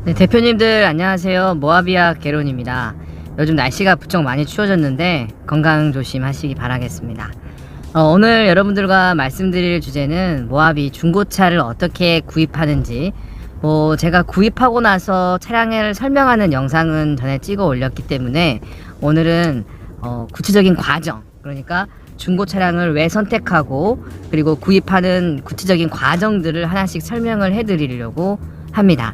네, 대표님들 안녕하세요. 모아비아 개론입니다. 요즘 날씨가 부쩍 많이 추워졌는데 건강 조심하시기 바라겠습니다. 오늘 여러분들과 말씀드릴 주제는 모아비 중고차를 어떻게 구입하는지, 제가 구입하고 나서 차량을 설명하는 영상은 전에 찍어 올렸기 때문에 오늘은 구체적인 과정, 그러니까 중고 차량을 왜 선택하고 그리고 구입하는 구체적인 과정들을 하나씩 설명을 해드리려고 합니다.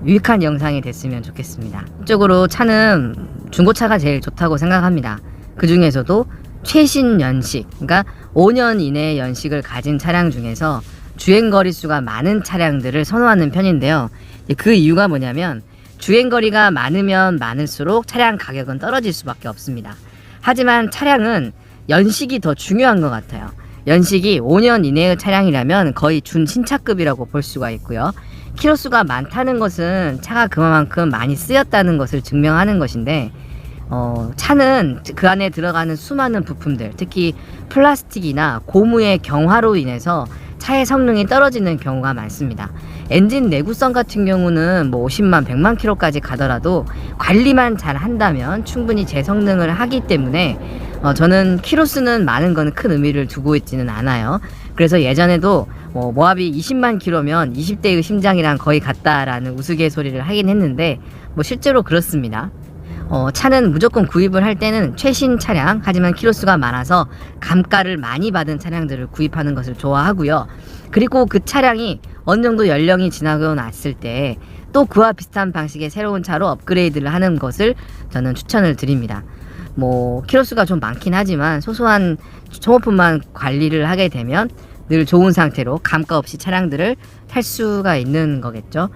유익한 영상이 됐으면 좋겠습니다. 이쪽으로 차는 중고차가 제일 좋다고 생각합니다. 그 중에서도 최신 연식, 그러니까 5년 이내 연식을 가진 차량 중에서 주행거리 수가 많은 차량들을 선호하는 편인데요. 그 이유가 뭐냐면 주행거리가 많으면 많을수록 차량 가격은 떨어질 수밖에 없습니다. 하지만 차량은 연식이 더 중요한 것 같아요. 연식이 5년 이내의 차량이라면 거의 준신차급이라고 볼 수가 있고요. 키로수가 많다는 것은 차가 그만큼 많이 쓰였다는 것을 증명하는 것인데, 차는 그 안에 들어가는 수많은 부품들, 특히 플라스틱이나 고무의 경화로 인해서 차의 성능이 떨어지는 경우가 많습니다. 엔진 내구성 같은 경우는 50만, 100만 킬로까지 가더라도 관리만 잘 한다면 충분히 재성능을 하기 때문에 저는 키로수는 많은 건 큰 의미를 두고 있지는 않아요. 그래서 예전에도 모하비 20만 킬로면 20대의 심장이랑 거의 같다라는 우스갯소리를 하긴 했는데 실제로 그렇습니다. 차는 무조건 구입을 할 때는 최신 차량, 하지만 키로수가 많아서 감가를 많이 받은 차량들을 구입하는 것을 좋아하고요. 그리고 그 차량이 어느 정도 연령이 지나고 났을 때 또 그와 비슷한 방식의 새로운 차로 업그레이드를 하는 것을 저는 추천을 드립니다. 키로수가 좀 많긴 하지만 소소한 소모품만 관리를 하게 되면 늘 좋은 상태로 감가 없이 차량들을 탈 수가 있는 거겠죠.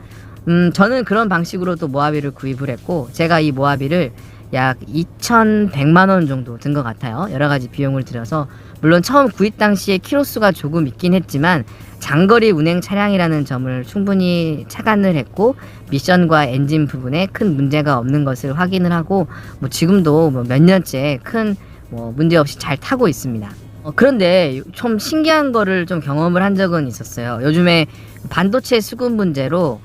저는 그런 방식으로 또 모하비를 구입을 했고, 제가 이 모하비를 약 2,100만원 정도 든 것 같아요. 여러가지 비용을 들여서. 물론 처음 구입 당시에 키로수가 조금 있긴 했지만 장거리 운행 차량이라는 점을 충분히 착안을 했고, 미션과 엔진 부분에 큰 문제가 없는 것을 확인을 하고, 지금도 몇 년째 큰 문제 없이 잘 타고 있습니다. 그런데 좀 신기한 거를 좀 경험을 한 적은 있었어요. 요즘에 반도체 수급 문제로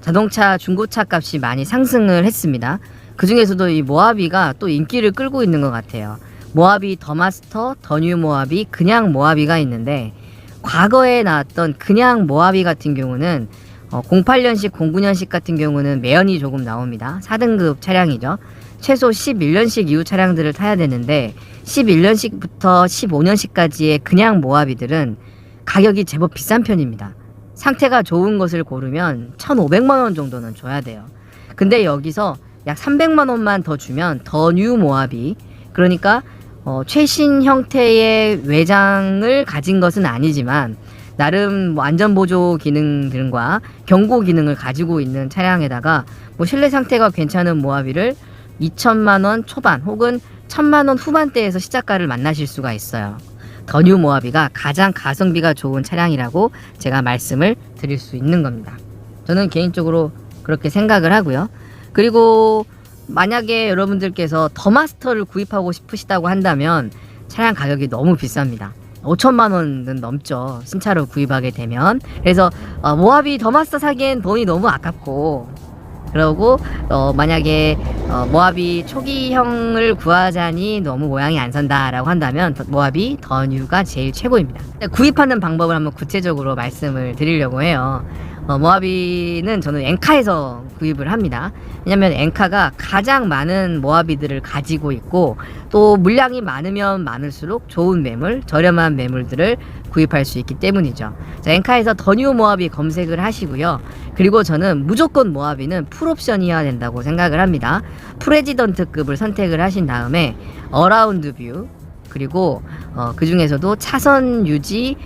자동차 중고차 값이 많이 상승을 했습니다. 그 중에서도 이 모하비가 또 인기를 끌고 있는 것 같아요. 모하비 더마스터, 더뉴 모하비, 그냥 모하비가 있는데, 과거에 나왔던 그냥 모하비 같은 경우는 08년식, 09년식 같은 경우는 매연이 조금 나옵니다. 4등급 차량이죠. 최소 11년식 이후 차량들을 타야 되는데 11년식부터 15년식까지의 그냥 모하비들은 가격이 제법 비싼 편입니다. 상태가 좋은 것을 고르면 1,500만원 정도는 줘야 돼요. 근데 여기서 약 300만원만 더 주면 더 뉴 모하비, 그러니까 최신 형태의 외장을 가진 것은 아니지만 나름 안전보조 기능들과 경고 기능을 가지고 있는 차량에다가 실내 상태가 괜찮은 모하비를 2천만원 초반 혹은 1,000만원 후반대에서 시작가를 만나실 수가 있어요. 더 뉴 모하비가 가장 가성비가 좋은 차량이라고 제가 말씀을 드릴 수 있는 겁니다. 저는 개인적으로 그렇게 생각을 하고요. 그리고 만약에 여러분들께서 더마스터를 구입하고 싶으시다고 한다면 차량 가격이 너무 비쌉니다. 5천만원은 넘죠, 신차로 구입하게 되면. 그래서 모하비 더마스터 사기엔 돈이 너무 아깝고, 그러고 만약에 모하비 초기형을 구하자니 너무 모양이 안 선다 라고 한다면 모하비 더 뉴가 제일 최고입니다. 구입하는 방법을 한번 구체적으로 말씀을 드리려고 해요. 모하비는 저는 엔카에서 구입을 합니다. 왜냐면 엔카가 가장 많은 모하비들을 가지고 있고, 또 물량이 많으면 많을수록 좋은 매물, 저렴한 매물들을 구입할 수 있기 때문이죠. 자, 엔카에서 더 뉴 모하비 검색을 하시고요. 그리고 저는 무조건 모하비는 풀옵션이어야 된다고 생각을 합니다. 프레지던트급을 선택을 하신 다음에 어라운드 뷰, 그리고 그 중에서도 차선 유지,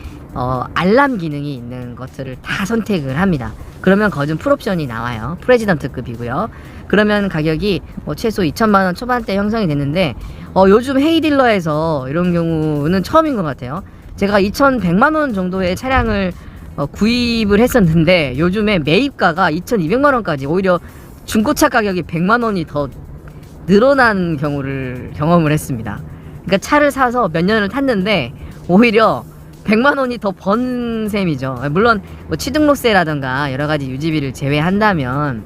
알람 기능이 있는 것들을 다 선택을 합니다. 그러면 거진 풀옵션이 나와요. 프레지던트급이고요. 그러면 가격이 최소 2천만원 초반대 형성이 됐는데, 요즘 헤이딜러에서 이런 경우는 처음인 것 같아요. 제가 2,100만원 정도의 차량을 구입을 했었는데 요즘에 매입가가 2,200만원까지, 오히려 중고차 가격이 100만원이 더 늘어난 경우를 경험을 했습니다. 그러니까 차를 사서 몇 년을 탔는데 오히려 100만원이 더 번 셈이죠. 물론 취등록세라던가 여러가지 유지비를 제외한다면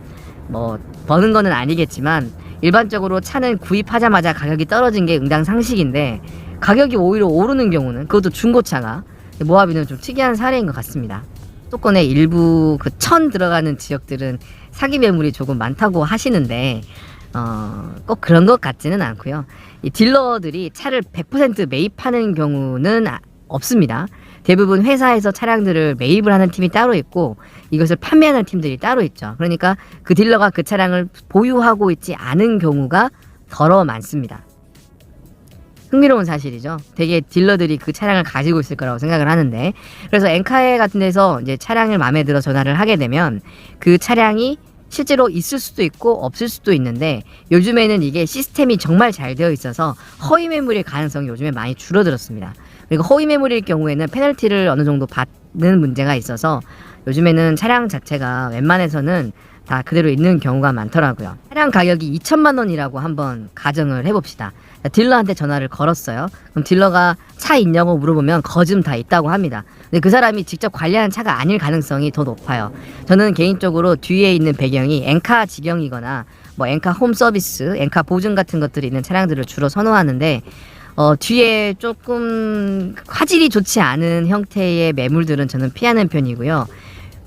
뭐 버는 거는 아니겠지만 일반적으로 차는 구입하자마자 가격이 떨어진 게 응당 상식인데 가격이 오히려 오르는 경우는, 그것도 중고차가, 모하비는 좀 특이한 사례인 것 같습니다. 수도권의 일부 그 천 들어가는 지역들은 사기 매물이 조금 많다고 하시는데 꼭 그런 것 같지는 않고요. 이 딜러들이 차를 100% 매입하는 경우는 없습니다. 대부분 회사에서 차량들을 매입을 하는 팀이 따로 있고 이것을 판매하는 팀들이 따로 있죠. 그러니까 그 딜러가 그 차량을 보유하고 있지 않은 경우가 더러 많습니다. 흥미로운 사실이죠. 되게 딜러들이 그 차량을 가지고 있을 거라고 생각을 하는데, 그래서 엔카에 같은 데서 이제 차량을 마음에 들어 전화를 하게 되면 그 차량이 실제로 있을 수도 있고 없을 수도 있는데, 요즘에는 이게 시스템이 정말 잘 되어 있어서 허위 매물일 가능성이 요즘에 많이 줄어들었습니다. 그리고 허위 매물일 경우에는 페널티를 어느 정도 받는 문제가 있어서 요즘에는 차량 자체가 웬만해서는 다 그대로 있는 경우가 많더라고요. 차량 가격이 2천만 원이라고 한번 가정을 해봅시다. 딜러한테 전화를 걸었어요. 그럼 딜러가 차 있냐고 물어보면 거즘 다 있다고 합니다. 근데 그 사람이 직접 관리하는 차가 아닐 가능성이 더 높아요. 저는 개인적으로 뒤에 있는 배경이 엔카 직영이거나 뭐 엔카 홈 서비스, 엔카 보증 같은 것들이 있는 차량들을 주로 선호하는데, 뒤에 조금 화질이 좋지 않은 형태의 매물들은 저는 피하는 편이고요.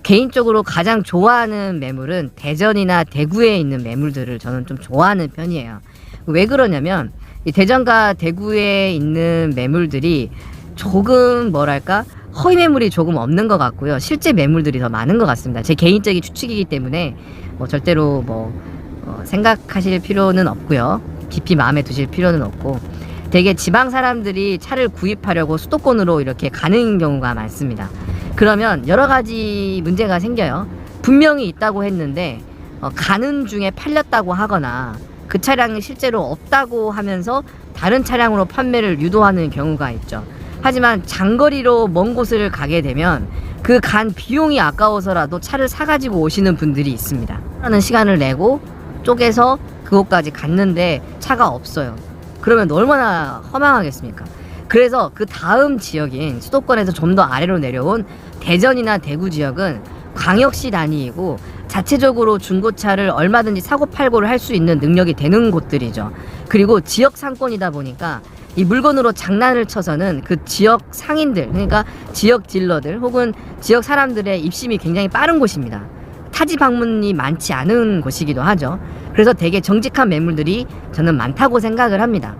개인적으로 가장 좋아하는 매물은 대전이나 대구에 있는 매물들을 저는 좀 좋아하는 편이에요. 왜 그러냐면 이 대전과 대구에 있는 매물들이 조금 뭐랄까 허위 매물이 조금 없는 것 같고요. 실제 매물들이 더 많은 것 같습니다. 제 개인적인 추측이기 때문에 뭐 절대로 생각하실 필요는 없고요. 깊이 마음에 두실 필요는 없고, 되게 지방 사람들이 차를 구입하려고 수도권으로 이렇게 가는 경우가 많습니다. 그러면 여러 가지 문제가 생겨요. 분명히 있다고 했는데 가는 중에 팔렸다고 하거나 그 차량이 실제로 없다고 하면서 다른 차량으로 판매를 유도하는 경우가 있죠. 하지만 장거리로 먼 곳을 가게 되면 그 간 비용이 아까워서라도 차를 사가지고 오시는 분들이 있습니다. 하는 시간을 내고 쪼개서 그곳까지 갔는데 차가 없어요. 그러면 얼마나 허망하겠습니까? 그래서 그 다음 지역인 수도권에서 좀 더 아래로 내려온 대전이나 대구 지역은 광역시 단위이고 자체적으로 중고차를 얼마든지 사고 팔고를 할 수 있는 능력이 되는 곳들이죠. 그리고 지역 상권이다 보니까 이 물건으로 장난을 쳐서는 그 지역 상인들, 그러니까 지역 딜러들 혹은 지역 사람들의 입심이 굉장히 빠른 곳입니다. 타지 방문이 많지 않은 곳이기도 하죠. 그래서 되게 정직한 매물들이 저는 많다고 생각을 합니다.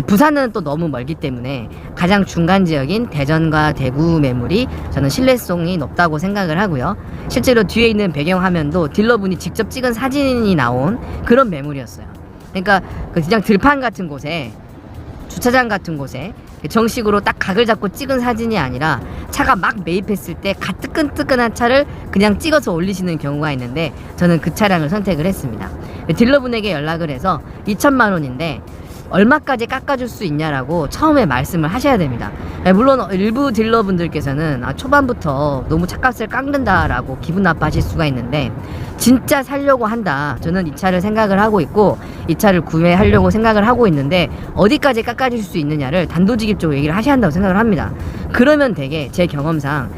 부산은 또 너무 멀기 때문에 가장 중간 지역인 대전과 대구 매물이 저는 신뢰성이 높다고 생각을 하고요. 실제로 뒤에 있는 배경화면도 딜러분이 직접 찍은 사진이 나온 그런 매물이었어요. 그러니까 그냥 들판 같은 곳에, 주차장 같은 곳에 정식으로 딱 각을 잡고 찍은 사진이 아니라 차가 막 매입했을 때 갓 뜨끈뜨끈한 차를 그냥 찍어서 올리시는 경우가 있는데, 저는 그 차량을 선택을 했습니다. 딜러분에게 연락을 해서 2천만 원인데 얼마까지 깎아줄 수 있냐라고 처음에 말씀을 하셔야 됩니다. 물론 일부 딜러분들께서는 초반부터 너무 차값을 깎는다라고 기분 나빠하실 수가 있는데, 진짜 살려고 한다, 저는 이 차를 생각을 하고 있고 이 차를 구매하려고 생각을 하고 있는데 어디까지 깎아줄 수 있느냐를 단도직입적으로 얘기를 하셔야 한다고 생각을 합니다. 그러면 되게 제 경험상